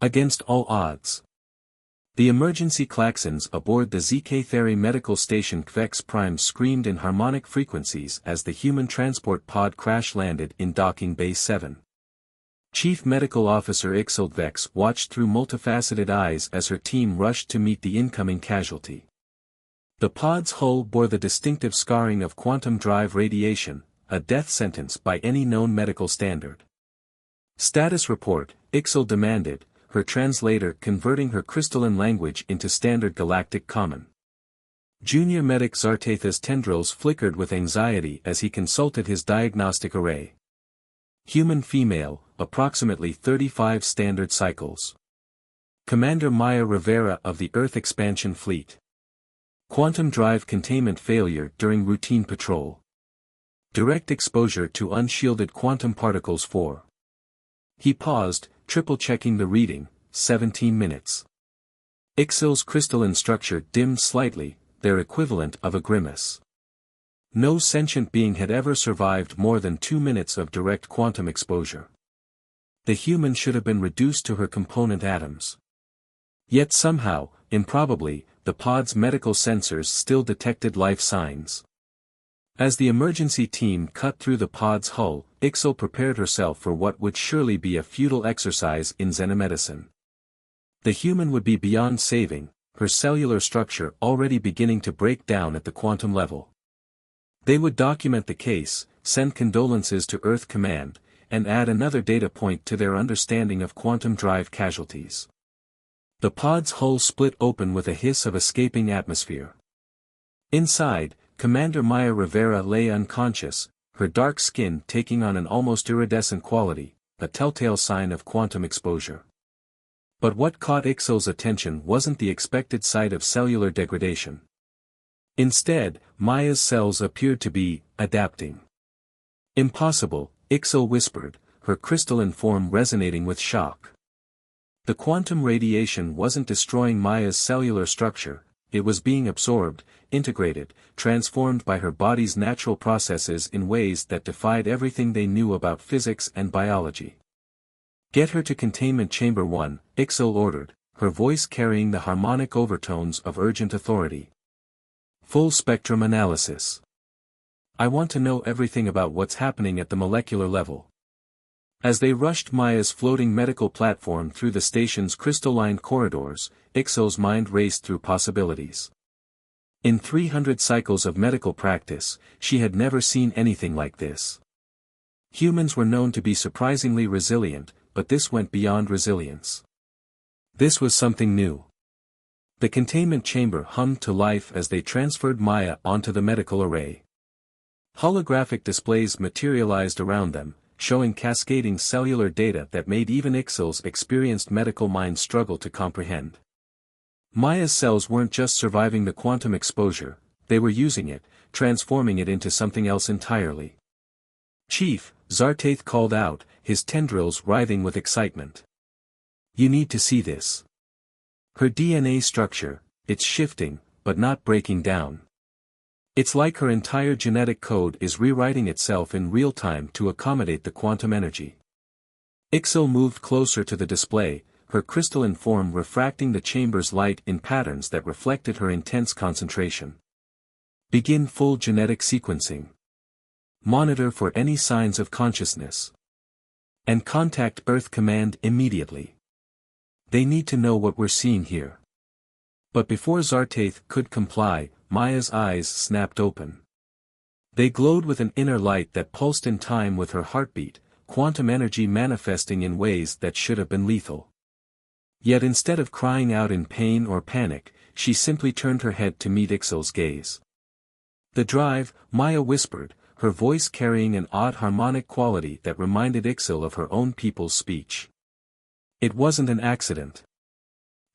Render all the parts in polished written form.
Against all odds. The emergency klaxons aboard the ZK-Theri medical station Kvex Prime screamed in harmonic frequencies as the human transport pod crash-landed in Docking Bay 7. Chief Medical Officer Ixildvex watched through multifaceted eyes as her team rushed to meet the incoming casualty. The pod's hull bore the distinctive scarring of quantum drive radiation, a death sentence by any known medical standard. Status report, Ixild demanded, her translator converting her crystalline language into standard galactic common. Junior medic Zartatha's tendrils flickered with anxiety as he consulted his diagnostic array. Human female, approximately 35 standard cycles. Commander Maya Rivera of the Earth Expansion Fleet. Quantum drive containment failure during routine patrol. Direct exposure to unshielded quantum particles 4. He paused, triple-checking the reading, 17 minutes. Ixil's crystalline structure dimmed slightly, their equivalent of a grimace. No sentient being had ever survived more than 2 minutes of direct quantum exposure. The human should have been reduced to her component atoms. Yet somehow, improbably, the pod's medical sensors still detected life signs. As the emergency team cut through the pod's hull, Ixil prepared herself for what would surely be a futile exercise in xenomedicine. The human would be beyond saving, her cellular structure already beginning to break down at the quantum level. They would document the case, send condolences to Earth Command, and add another data point to their understanding of quantum drive casualties. The pod's hull split open with a hiss of escaping atmosphere. Inside, Commander Maya Rivera lay unconscious, her dark skin taking on an almost iridescent quality, a telltale sign of quantum exposure. But what caught Ixil's attention wasn't the expected sight of cellular degradation. Instead, Maya's cells appeared to be adapting. Impossible, Ixil whispered, her crystalline form resonating with shock. The quantum radiation wasn't destroying Maya's cellular structure, it was being absorbed, integrated, transformed by her body's natural processes in ways that defied everything they knew about physics and biology. Get her to containment chamber 1, Ixil ordered, her voice carrying the harmonic overtones of urgent authority. Full spectrum analysis. I want to know everything about what's happening at the molecular level. As they rushed Maya's floating medical platform through the station's crystalline corridors, Ixil's mind raced through possibilities. In 300 cycles of medical practice, she had never seen anything like this. Humans were known to be surprisingly resilient, but this went beyond resilience. This was something new. The containment chamber hummed to life as they transferred Maya onto the medical array. Holographic displays materialized around them, showing cascading cellular data that made even Ixil's experienced medical mind struggle to comprehend. Maya's cells weren't just surviving the quantum exposure, they were using it, transforming it into something else entirely. Chief, Zartath called out, his tendrils writhing with excitement. You need to see this. Her DNA structure, it's shifting, but not breaking down. It's like her entire genetic code is rewriting itself in real time to accommodate the quantum energy. Ixil moved closer to the display, her crystalline form refracting the chamber's light in patterns that reflected her intense concentration. Begin full genetic sequencing. Monitor for any signs of consciousness. And contact Earth Command immediately. They need to know what we're seeing here. But before Zartath could comply, Maya's eyes snapped open. They glowed with an inner light that pulsed in time with her heartbeat, quantum energy manifesting in ways that should have been lethal. Yet instead of crying out in pain or panic, she simply turned her head to meet Ixil's gaze. The drive, Maya whispered, her voice carrying an odd harmonic quality that reminded Ixil of her own people's speech. It wasn't an accident.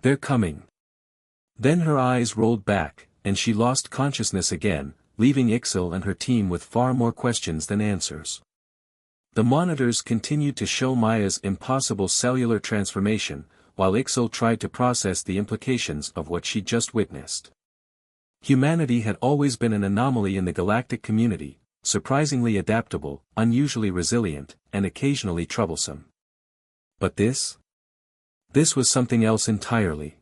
They're coming. Then her eyes rolled back, and she lost consciousness again, leaving Ixil and her team with far more questions than answers. The monitors continued to show Maya's impossible cellular transformation, while Ixil tried to process the implications of what she'd just witnessed. Humanity had always been an anomaly in the galactic community, surprisingly adaptable, unusually resilient, and occasionally troublesome. But this? This was something else entirely.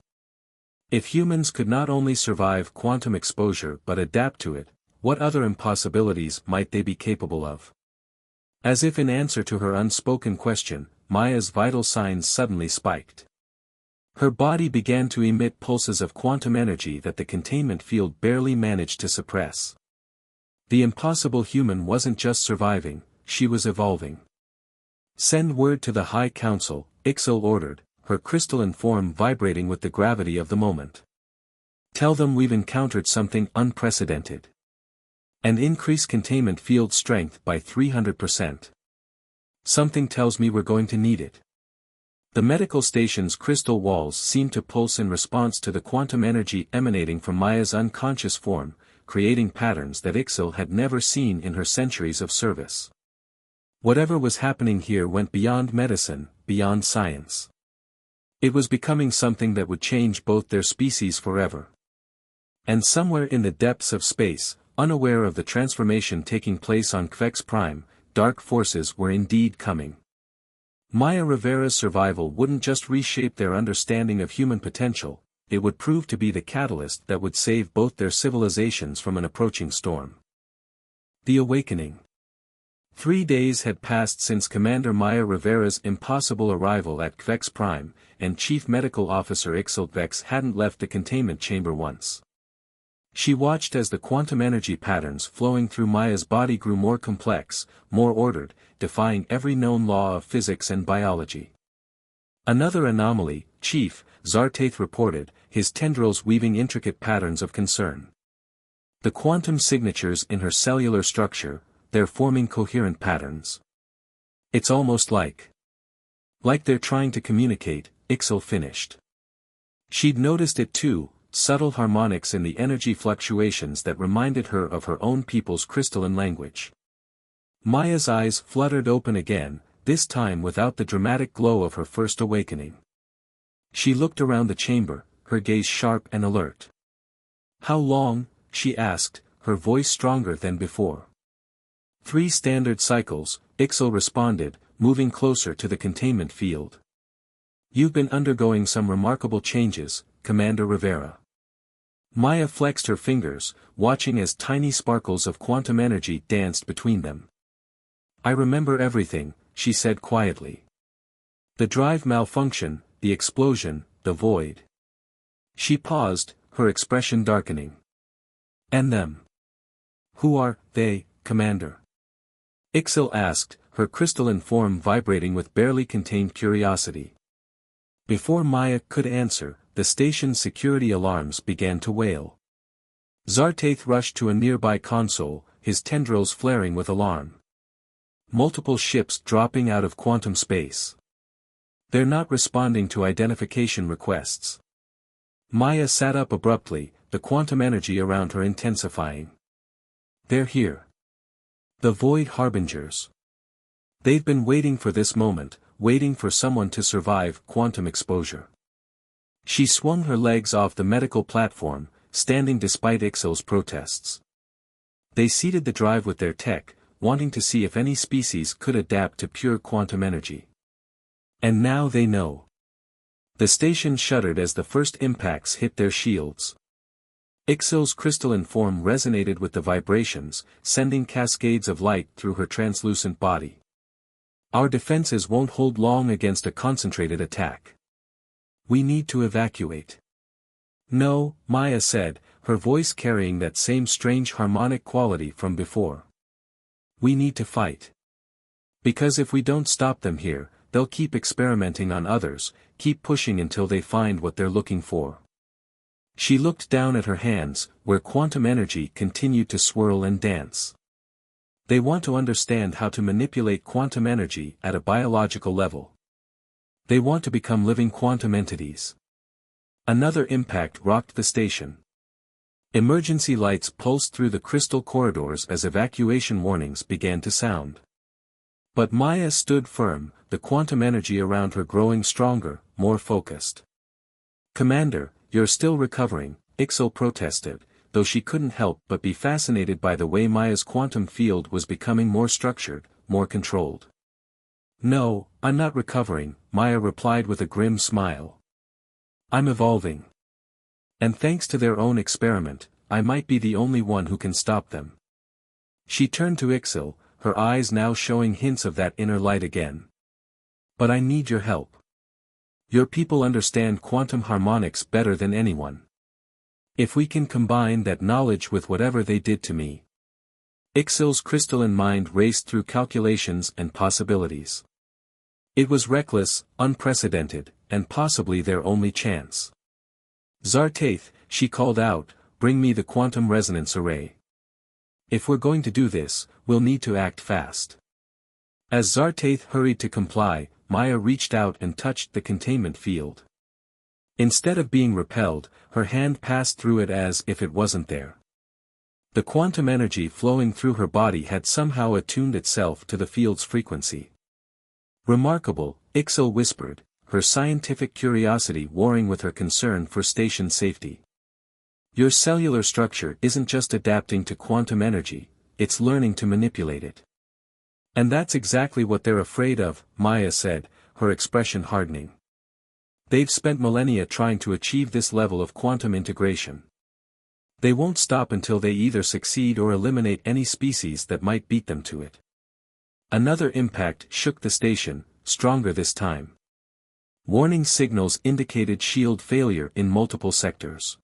If humans could not only survive quantum exposure but adapt to it, what other impossibilities might they be capable of? As if in answer to her unspoken question, Maya's vital signs suddenly spiked. Her body began to emit pulses of quantum energy that the containment field barely managed to suppress. The impossible human wasn't just surviving, she was evolving. "Send word to the High Council," Ixil ordered, her crystalline form vibrating with the gravity of the moment. "Tell them we've encountered something unprecedented. And increase containment field strength by 300%. Something tells me we're going to need it." The medical station's crystal walls seemed to pulse in response to the quantum energy emanating from Maya's unconscious form, creating patterns that Ixil had never seen in her centuries of service. Whatever was happening here went beyond medicine, beyond science. It was becoming something that would change both their species forever. And somewhere in the depths of space, unaware of the transformation taking place on Kvex Prime, dark forces were indeed coming. Maya Rivera's survival wouldn't just reshape their understanding of human potential, it would prove to be the catalyst that would save both their civilizations from an approaching storm. The Awakening. 3 days had passed since Commander Maya Rivera's impossible arrival at Kvex Prime, and Chief Medical Officer Ixil Kvex hadn't left the containment chamber once. She watched as the quantum energy patterns flowing through Maya's body grew more complex, more ordered, defying every known law of physics and biology. "Another anomaly, Chief," Zartath reported, his tendrils weaving intricate patterns of concern. "The quantum signatures in her cellular structure, they're forming coherent patterns. It's almost like they're trying to communicate," Ixil finished. She'd noticed it too, subtle harmonics in the energy fluctuations that reminded her of her own people's crystalline language. Maya's eyes fluttered open again, this time without the dramatic glow of her first awakening. She looked around the chamber, her gaze sharp and alert. "How long?" she asked, her voice stronger than before. 3 standard cycles, Ixil responded, moving closer to the containment field. "You've been undergoing some remarkable changes, Commander Rivera." Maya flexed her fingers, watching as tiny sparkles of quantum energy danced between them. "I remember everything," she said quietly. "The drive malfunction, the explosion, the void." She paused, her expression darkening. "And them? Who are they, Commander?" Ixil asked, her crystalline form vibrating with barely contained curiosity. Before Maya could answer, the station's security alarms began to wail. Zartath rushed to a nearby console, his tendrils flaring with alarm. "Multiple ships dropping out of quantum space. They're not responding to identification requests." Maya sat up abruptly, the quantum energy around her intensifying. "They're here. The Void Harbingers. They've been waiting for this moment, waiting for someone to survive quantum exposure." She swung her legs off the medical platform, standing despite Ixil's protests. They seeded the drive with their tech, wanting to see if any species could adapt to pure quantum energy. And now they know. The station shuddered as the first impacts hit their shields. Ixil's crystalline form resonated with the vibrations, sending cascades of light through her translucent body. "Our defenses won't hold long against a concentrated attack. We need to evacuate." "No," Maya said, her voice carrying that same strange harmonic quality from before. "We need to fight. Because if we don't stop them here, they'll keep experimenting on others, keep pushing until they find what they're looking for." She looked down at her hands, where quantum energy continued to swirl and dance. "They want to understand how to manipulate quantum energy at a biological level. They want to become living quantum entities." Another impact rocked the station. Emergency lights pulsed through the crystal corridors as evacuation warnings began to sound. But Maya stood firm, the quantum energy around her growing stronger, more focused. "Commander, you're still recovering," Ixil protested, though she couldn't help but be fascinated by the way Maya's quantum field was becoming more structured, more controlled. "No, I'm not recovering, Maya replied with a grim smile. I'm evolving. And thanks to their own experiment, I might be the only one who can stop them. She turned to Ixil, her eyes now showing hints of that inner light again. But I need your help. Your people understand quantum harmonics better than anyone. If we can combine that knowledge with whatever they did to me. Ixil's crystalline mind raced through calculations and possibilities. It was reckless, unprecedented, and possibly their only chance. Zartaith, she called out, bring me the quantum resonance array. If we're going to do this, we'll need to act fast. As Zartaith hurried to comply, Maya reached out and touched the containment field. Instead of being repelled, her hand passed through it as if it wasn't there. The quantum energy flowing through her body had somehow attuned itself to the field's frequency. Remarkable, Ixil whispered, her scientific curiosity warring with her concern for station safety. Your cellular structure isn't just adapting to quantum energy, it's learning to manipulate it. And that's exactly what they're afraid of, Maya said, her expression hardening. They've spent millennia trying to achieve this level of quantum integration. They won't stop until they either succeed or eliminate any species that might beat them to it. Another impact shook the station, stronger this time. Warning signals indicated shield failure in multiple sectors.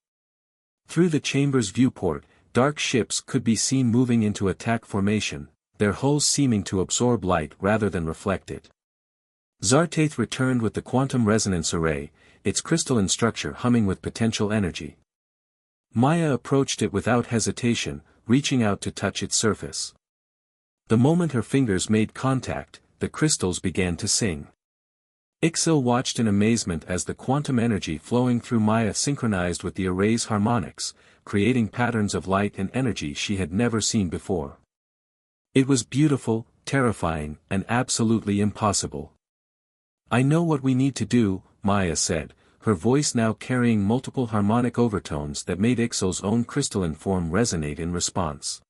Through the chamber's viewport, dark ships could be seen moving into attack formation, their hulls seeming to absorb light rather than reflect it. Zartaith returned with the quantum resonance array, its crystalline structure humming with potential energy. Maya approached it without hesitation, reaching out to touch its surface. The moment her fingers made contact, the crystals began to sing. Ixil watched in amazement as the quantum energy flowing through Maya synchronized with the array's harmonics, creating patterns of light and energy she had never seen before. It was beautiful, terrifying, and absolutely impossible. I know what we need to do, Maya said, her voice now carrying multiple harmonic overtones that made Ixil's own crystalline form resonate in response.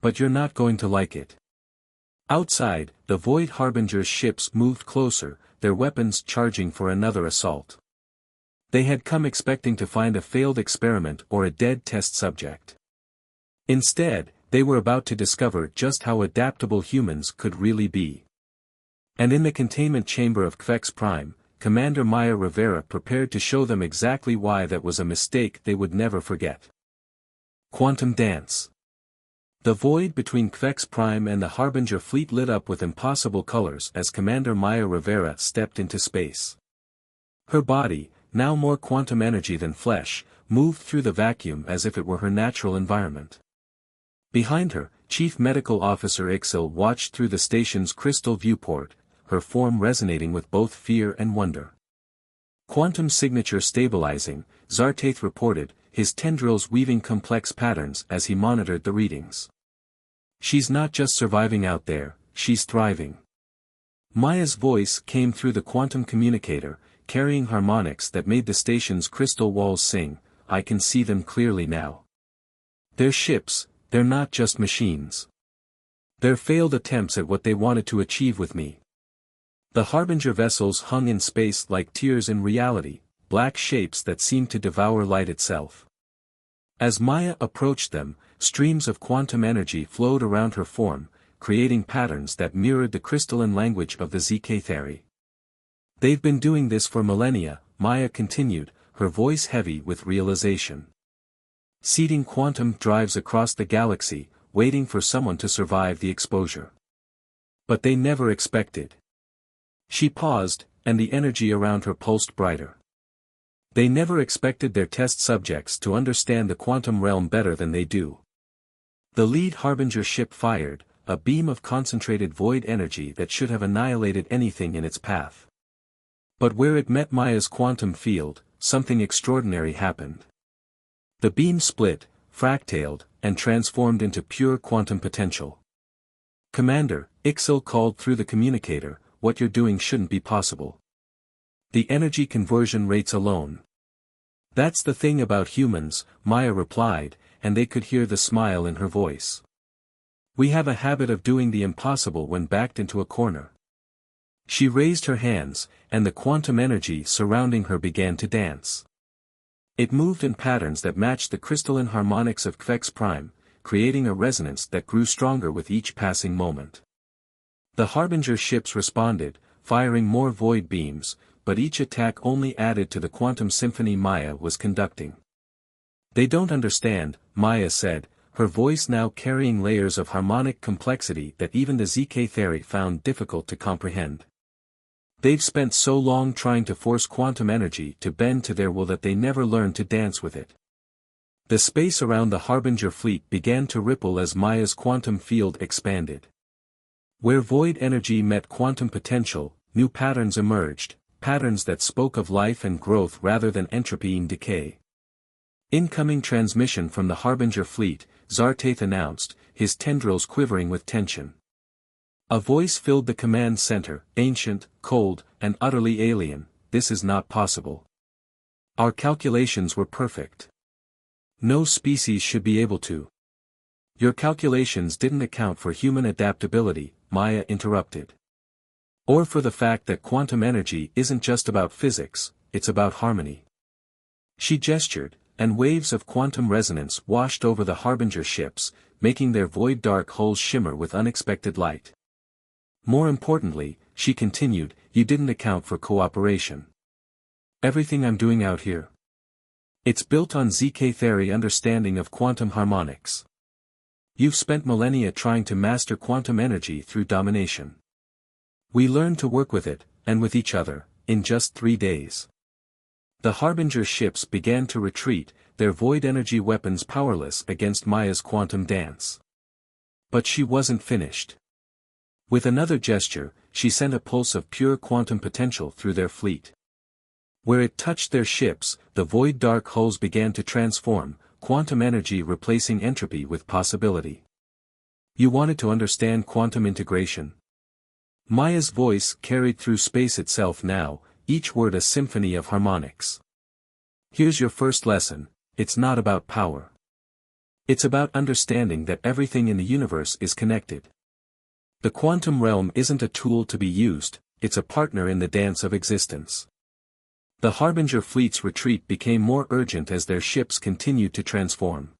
But you're not going to like it. Outside, the Void Harbinger's ships moved closer, their weapons charging for another assault. They had come expecting to find a failed experiment or a dead test subject. Instead, they were about to discover just how adaptable humans could really be. And in the containment chamber of Kvex Prime, Commander Maya Rivera prepared to show them exactly why that was a mistake they would never forget. Quantum Dance. The void between Kvex Prime and the Harbinger fleet lit up with impossible colors as Commander Maya Rivera stepped into space. Her body, now more quantum energy than flesh, moved through the vacuum as if it were her natural environment. Behind her, Chief Medical Officer Ixil watched through the station's crystal viewport, her form resonating with both fear and wonder. Quantum signature stabilizing, Zartaith reported, his tendrils weaving complex patterns as he monitored the readings. She's not just surviving out there, she's thriving. Maya's voice came through the quantum communicator, carrying harmonics that made the station's crystal walls sing, I can see them clearly now. They're ships, they're not just machines. They're failed attempts at what they wanted to achieve with me. The Harbinger vessels hung in space like tears in reality, black shapes that seemed to devour light itself. As Maya approached them, streams of quantum energy flowed around her form, creating patterns that mirrored the crystalline language of the ZK theory. They've been doing this for millennia, Maya continued, her voice heavy with realization. Seeding quantum drives across the galaxy, waiting for someone to survive the exposure. But they never expected. She paused, and the energy around her pulsed brighter. They never expected their test subjects to understand the quantum realm better than they do. The lead Harbinger ship fired, a beam of concentrated void energy that should have annihilated anything in its path. But where it met Maya's quantum field, something extraordinary happened. The beam split, fractaled, and transformed into pure quantum potential. Commander, Ixil called through the communicator, what you're doing shouldn't be possible. The energy conversion rates alone. That's the thing about humans, Maya replied, and they could hear the smile in her voice. We have a habit of doing the impossible when backed into a corner. She raised her hands, and the quantum energy surrounding her began to dance. It moved in patterns that matched the crystalline harmonics of Kvex Prime, creating a resonance that grew stronger with each passing moment. The Harbinger ships responded, firing more void beams, but each attack only added to the quantum symphony Maya was conducting. "They don't understand," Maya said, her voice now carrying layers of harmonic complexity that even the ZK theory found difficult to comprehend. "They've spent so long trying to force quantum energy to bend to their will that they never learned to dance with it." The space around the Harbinger fleet began to ripple as Maya's quantum field expanded. Where void energy met quantum potential, new patterns emerged, patterns that spoke of life and growth rather than entropy and decay. "Incoming transmission from the Harbinger fleet," Zartath announced, his tendrils quivering with tension. A voice filled the command center, ancient, cold, and utterly alien. "This is not possible. Our calculations were perfect. No species should be able to." "Your calculations didn't account for human adaptability," Maya interrupted. "Or for the fact that quantum energy isn't just about physics, it's about harmony." She gestured, and waves of quantum resonance washed over the Harbinger ships, making their void dark hulls shimmer with unexpected light. "More importantly," she continued, "you didn't account for cooperation. Everything I'm doing out here, it's built on ZK theory understanding of quantum harmonics. You've spent millennia trying to master quantum energy through domination. We learned to work with it, and with each other, in just 3 days." The Harbinger ships began to retreat, their void energy weapons powerless against Maya's quantum dance. But she wasn't finished. With another gesture, she sent a pulse of pure quantum potential through their fleet. Where it touched their ships, the void dark hulls began to transform, quantum energy replacing entropy with possibility. "You wanted to understand quantum integration?" Maya's voice carried through space itself now, each word a symphony of harmonics. "Here's your first lesson: it's not about power. It's about understanding that everything in the universe is connected. The quantum realm isn't a tool to be used, it's a partner in the dance of existence." The Harbinger fleet's retreat became more urgent as their ships continued to transform.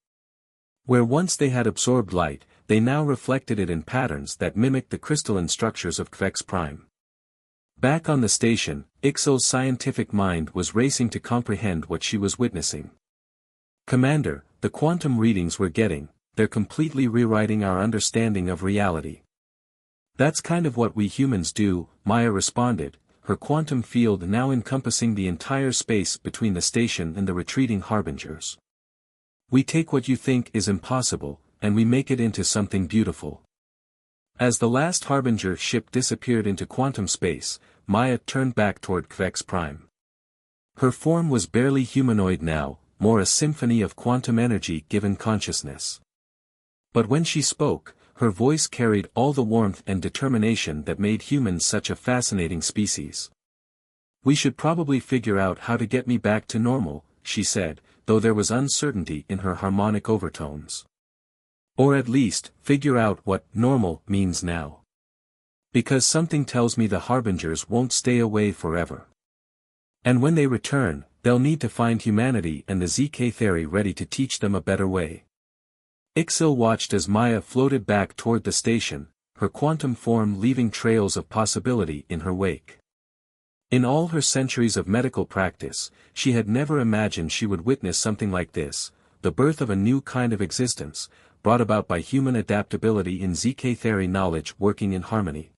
Where once they had absorbed light, they now reflected it in patterns that mimicked the crystalline structures of Kvex Prime. Back on the station, Ixel's scientific mind was racing to comprehend what she was witnessing. "Commander, the quantum readings we're getting, they're completely rewriting our understanding of reality." "That's kind of what we humans do," Maya responded, her quantum field now encompassing the entire space between the station and the retreating Harbingers. "We take what you think is impossible, and we make it into something beautiful." As the last Harbinger ship disappeared into quantum space, Maya turned back toward Kvex Prime. Her form was barely humanoid now, more a symphony of quantum energy given consciousness. But when she spoke, her voice carried all the warmth and determination that made humans such a fascinating species. "We should probably figure out how to get me back to normal," she said, though there was uncertainty in her harmonic overtones. "Or at least, figure out what normal means now. Because something tells me the Harbingers won't stay away forever. And when they return, they'll need to find humanity and the ZK theory ready to teach them a better way." Ixil watched as Maya floated back toward the station, her quantum form leaving trails of possibility in her wake. In all her centuries of medical practice, she had never imagined she would witness something like this, the birth of a new kind of existence, brought about by human adaptability in ZK theory knowledge working in harmony.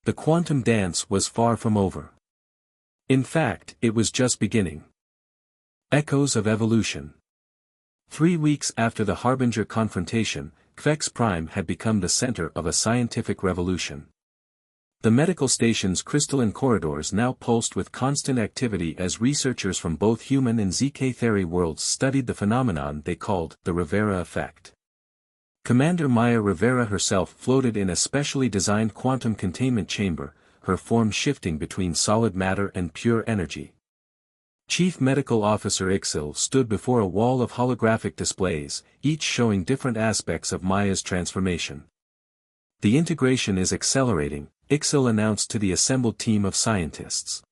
The quantum dance was far from over. In fact, it was just beginning. Echoes of evolution. 3 weeks after the Harbinger confrontation, Kvex Prime had become the center of a scientific revolution. The medical station's crystalline corridors now pulsed with constant activity as researchers from both human and ZK theory worlds studied the phenomenon they called the Rivera effect. Commander Maya Rivera herself floated in a specially designed quantum containment chamber, her form shifting between solid matter and pure energy. Chief Medical Officer Ixil stood before a wall of holographic displays, each showing different aspects of Maya's transformation. "The integration is accelerating," Ixil announced to the assembled team of scientists.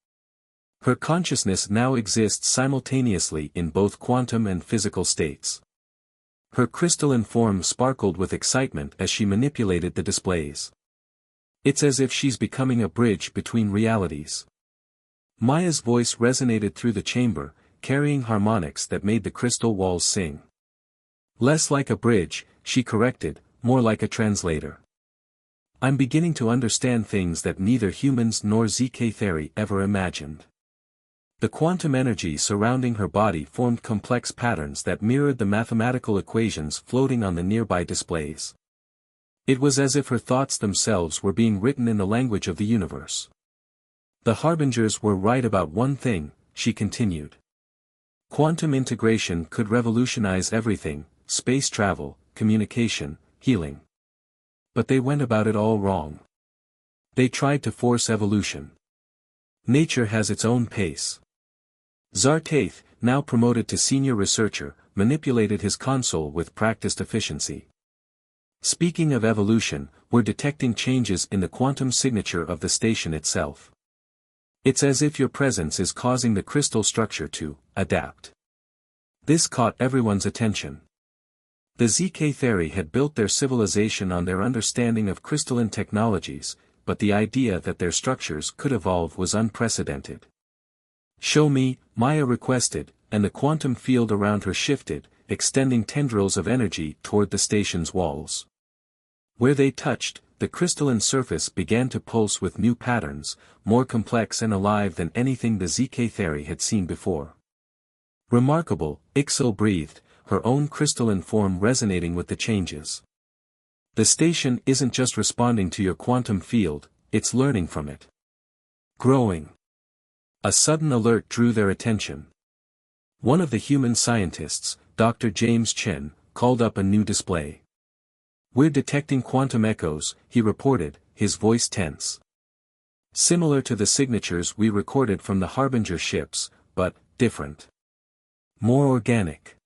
Her consciousness now exists simultaneously in both quantum and physical states. Her crystalline form sparkled with excitement as she manipulated the displays. It's as if she's becoming a bridge between realities. Maya's voice resonated through the chamber, carrying harmonics that made the crystal walls sing. Less like a bridge, she corrected, more like a translator. I'm beginning to understand things that neither humans nor ZK theory ever imagined. The quantum energy surrounding her body formed complex patterns that mirrored the mathematical equations floating on the nearby displays. It was as if her thoughts themselves were being written in the language of the universe. The harbingers were right about one thing, she continued. Quantum integration could revolutionize everything: space travel, communication, healing. But they went about it all wrong. They tried to force evolution. Nature has its own pace. Zartaith, now promoted to senior researcher, manipulated his console with practiced efficiency. Speaking of evolution, we're detecting changes in the quantum signature of the station itself. It's as if your presence is causing the crystal structure to adapt. This caught everyone's attention. The ZK theory had built their civilization on their understanding of crystalline technologies, but the idea that their structures could evolve was unprecedented. Show me, Maya requested, and the quantum field around her shifted, extending tendrils of energy toward the station's walls. Where they touched, the crystalline surface began to pulse with new patterns, more complex and alive than anything the ZK theory had seen before. Remarkable, Ixil breathed, her own crystalline form resonating with the changes. The station isn't just responding to your quantum field, it's learning from it. Growing. A sudden alert drew their attention. One of the human scientists, Dr. James Chen, called up a new display. We're detecting quantum echoes, he reported, his voice tense. Similar to the signatures we recorded from the Harbinger ships, but different. More organic.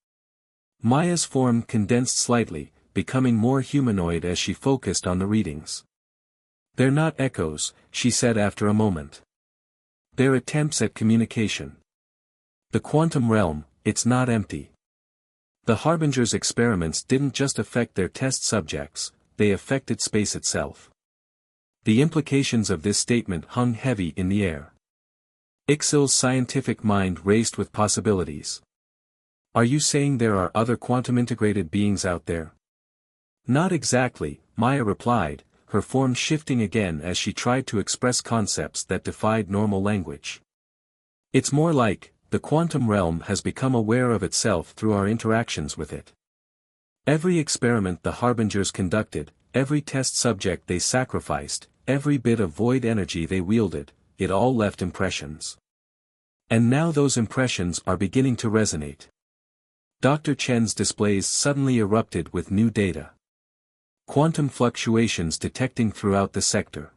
Maya's form condensed slightly, becoming more humanoid as she focused on the readings. They're not echoes, she said after a moment. They're attempts at communication. The quantum realm, it's not empty. The Harbinger's experiments didn't just affect their test subjects, they affected space itself. The implications of this statement hung heavy in the air. Ixil's scientific mind raced with possibilities. Are you saying there are other quantum-integrated beings out there? Not exactly, Maya replied, her form shifting again as she tried to express concepts that defied normal language. It's more like, the quantum realm has become aware of itself through our interactions with it. Every experiment the Harbingers conducted, every test subject they sacrificed, every bit of void energy they wielded, it all left impressions. And now those impressions are beginning to resonate. Dr. Chen's displays suddenly erupted with new data. Quantum fluctuations detecting throughout the sector.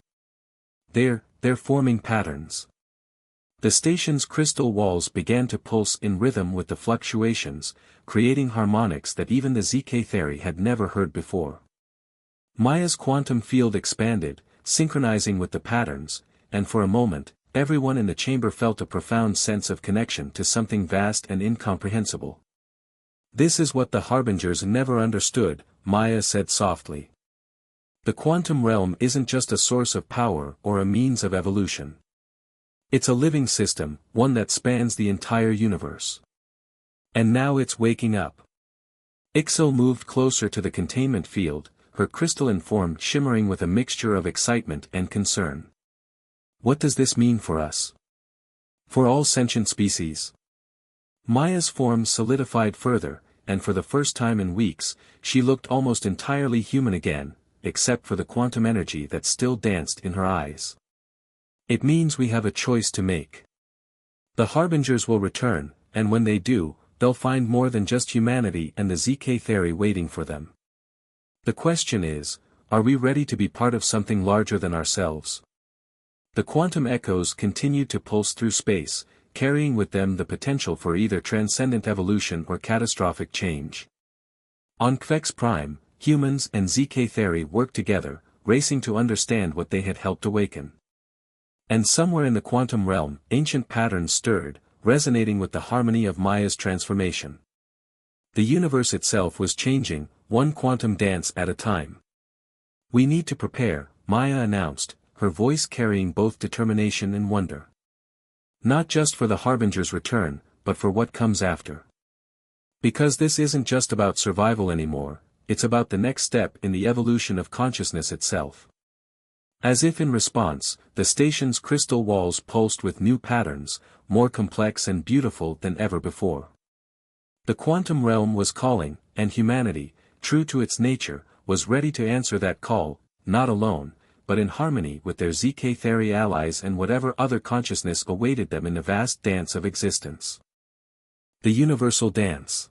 They're forming patterns. The station's crystal walls began to pulse in rhythm with the fluctuations, creating harmonics that even the ZK theory had never heard before. Maya's quantum field expanded, synchronizing with the patterns, and for a moment, everyone in the chamber felt a profound sense of connection to something vast and incomprehensible. This is what the Harbingers never understood, Maya said softly. The quantum realm isn't just a source of power or a means of evolution. It's a living system, one that spans the entire universe. And now it's waking up. Ixil moved closer to the containment field, her crystalline form shimmering with a mixture of excitement and concern. What does this mean for us? For all sentient species? Maya's form solidified further, and for the first time in weeks, she looked almost entirely human again, except for the quantum energy that still danced in her eyes. It means we have a choice to make. The Harbingers will return, and when they do, they'll find more than just humanity and the ZK theory waiting for them. The question is, are we ready to be part of something larger than ourselves? The quantum echoes continued to pulse through space, carrying with them the potential for either transcendent evolution or catastrophic change. On Kvex Prime, humans and ZK theory worked together, racing to understand what they had helped awaken. And somewhere in the quantum realm, ancient patterns stirred, resonating with the harmony of Maya's transformation. The universe itself was changing, one quantum dance at a time. "We need to prepare," Maya announced, her voice carrying both determination and wonder. "Not just for the Harbinger's return, but for what comes after. Because this isn't just about survival anymore, it's about the next step in the evolution of consciousness itself." As if in response, the station's crystal walls pulsed with new patterns, more complex and beautiful than ever before. The quantum realm was calling, and humanity, true to its nature, was ready to answer that call, not alone, but in harmony with their ZK-Theri allies and whatever other consciousness awaited them in the vast dance of existence. The Universal Dance.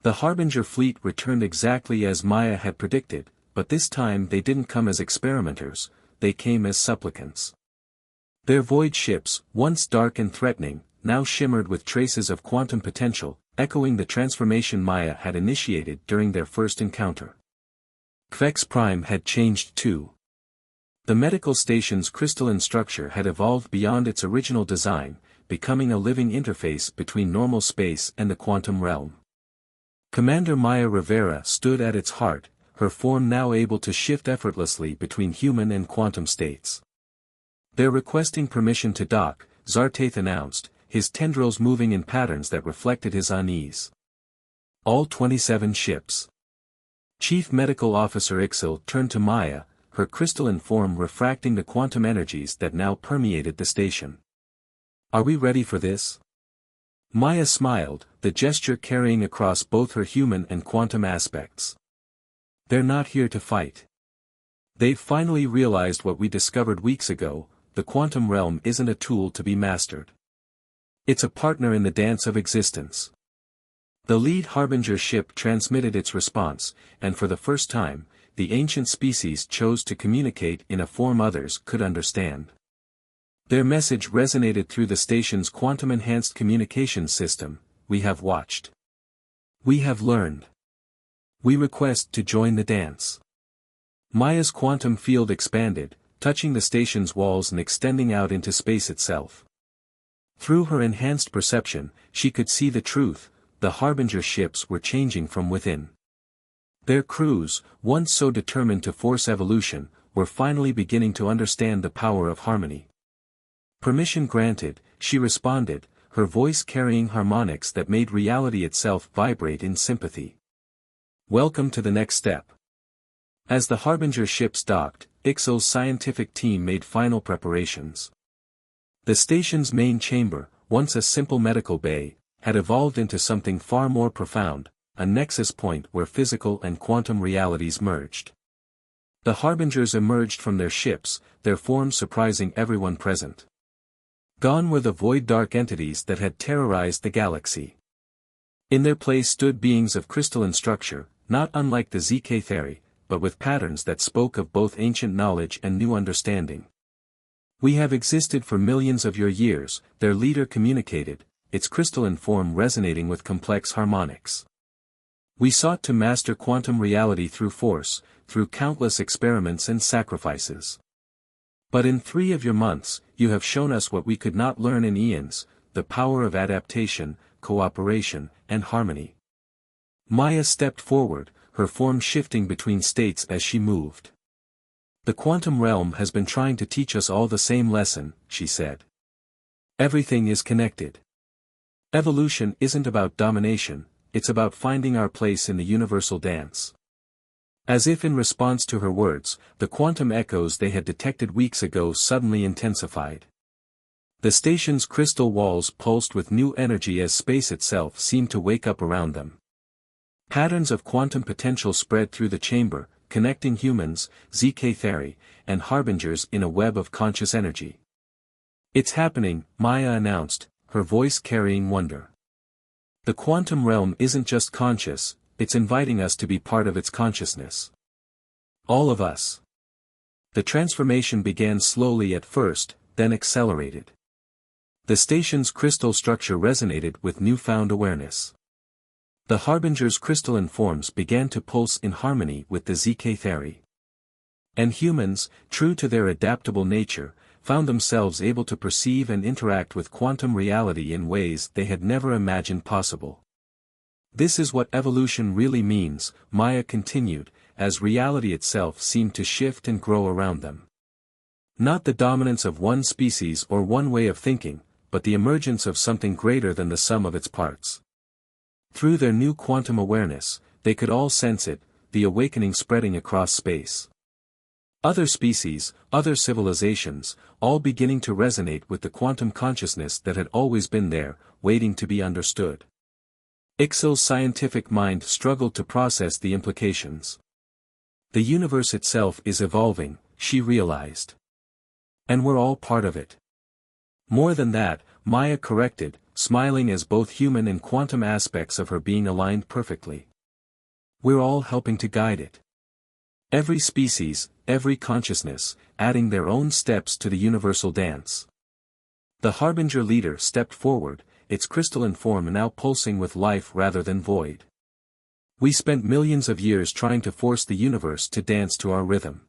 The Harbinger fleet returned exactly as Maya had predicted, but this time they didn't come as experimenters, they came as supplicants. Their void ships, once dark and threatening, now shimmered with traces of quantum potential, echoing the transformation Maya had initiated during their first encounter. Kvex Prime had changed too. The medical station's crystalline structure had evolved beyond its original design, becoming a living interface between normal space and the quantum realm. Commander Maya Rivera stood at its heart, her form now able to shift effortlessly between human and quantum states. "They're requesting permission to dock," Zartath announced, his tendrils moving in patterns that reflected his unease. "All 27 ships." Chief Medical Officer Ixil turned to Maya, her crystalline form refracting the quantum energies that now permeated the station. "Are we ready for this?" Maya smiled, the gesture carrying across both her human and quantum aspects. "They're not here to fight. They've finally realized what we discovered weeks ago, the quantum realm isn't a tool to be mastered. It's a partner in the dance of existence." The lead Harbinger ship transmitted its response, and for the first time, the ancient species chose to communicate in a form others could understand. Their message resonated through the station's quantum-enhanced communications system: "We have watched. We have learned. We request to join the dance." Maya's quantum field expanded, touching the station's walls and extending out into space itself. Through her enhanced perception, she could see the truth: the Harbinger ships were changing from within. Their crews, once so determined to force evolution, were finally beginning to understand the power of harmony. "Permission granted," she responded, her voice carrying harmonics that made reality itself vibrate in sympathy. "Welcome to the next step." As the Harbinger ships docked, Ixil's scientific team made final preparations. The station's main chamber, once a simple medical bay, had evolved into something far more profound, a nexus point where physical and quantum realities merged. The Harbingers emerged from their ships, their forms surprising everyone present. Gone were the void dark entities that had terrorized the galaxy. In their place stood beings of crystalline structure, not unlike the ZK-Theri, but with patterns that spoke of both ancient knowledge and new understanding. "We have existed for millions of your years," their leader communicated, its crystalline form resonating with complex harmonics. "We sought to master quantum reality through force, through countless experiments and sacrifices. But in 3 of your months, you have shown us what we could not learn in eons: the power of adaptation, cooperation, and harmony." Maya stepped forward, her form shifting between states as she moved. "The quantum realm has been trying to teach us all the same lesson," she said. "Everything is connected. Evolution isn't about domination, it's about finding our place in the universal dance." As if in response to her words, the quantum echoes they had detected weeks ago suddenly intensified. The station's crystal walls pulsed with new energy as space itself seemed to wake up around them. Patterns of quantum potential spread through the chamber, connecting humans, ZK-Theri, and Harbingers in a web of conscious energy. "It's happening," Maya announced, her voice carrying wonder. "The quantum realm isn't just conscious, it's inviting us to be part of its consciousness. All of us." The transformation began slowly at first, then accelerated. The station's crystal structure resonated with newfound awareness. The Harbinger's crystalline forms began to pulse in harmony with the ZK-Theri. And humans, true to their adaptable nature, found themselves able to perceive and interact with quantum reality in ways they had never imagined possible. This is what evolution really means, Maya continued, as reality itself seemed to shift and grow around them. Not the dominance of one species or one way of thinking, but the emergence of something greater than the sum of its parts. Through their new quantum awareness, they could all sense it, the awakening spreading across space. Other species, other civilizations, all beginning to resonate with the quantum consciousness that had always been there, waiting to be understood. Ixel's scientific mind struggled to process the implications. The universe itself is evolving, she realized. And we're all part of it. More than that, Maya corrected, smiling as both human and quantum aspects of her being aligned perfectly. We're all helping to guide it. Every species, every consciousness, adding their own steps to the universal dance. The Harbinger leader stepped forward, its crystalline form now pulsing with life rather than void. We spent millions of years trying to force the universe to dance to our rhythm.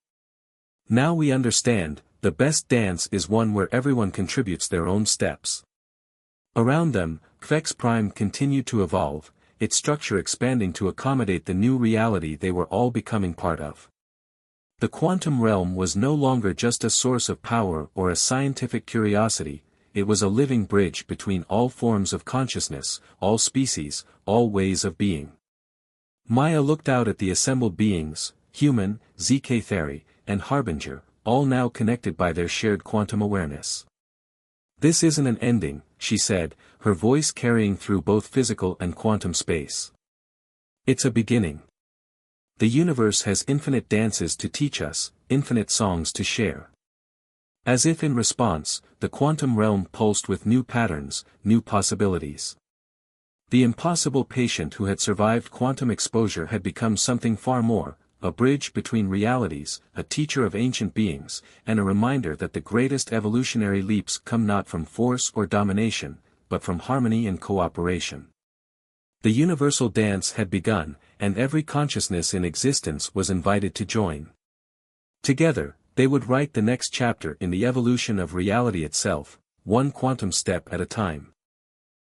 Now we understand, the best dance is one where everyone contributes their own steps. Around them, Kvex Prime continued to evolve, its structure expanding to accommodate the new reality they were all becoming part of. The quantum realm was no longer just a source of power or a scientific curiosity, it was a living bridge between all forms of consciousness, all species, all ways of being. Maya looked out at the assembled beings, human, ZK Theri, and Harbinger, all now connected by their shared quantum awareness. This isn't an ending, she said, her voice carrying through both physical and quantum space. It's a beginning. The universe has infinite dances to teach us, infinite songs to share. As if in response, the quantum realm pulsed with new patterns, new possibilities. The impossible patient who had survived quantum exposure had become something far more, a bridge between realities, a teacher of ancient beings, and a reminder that the greatest evolutionary leaps come not from force or domination, but from harmony and cooperation. The universal dance had begun, and every consciousness in existence was invited to join. Together, they would write the next chapter in the evolution of reality itself, one quantum step at a time.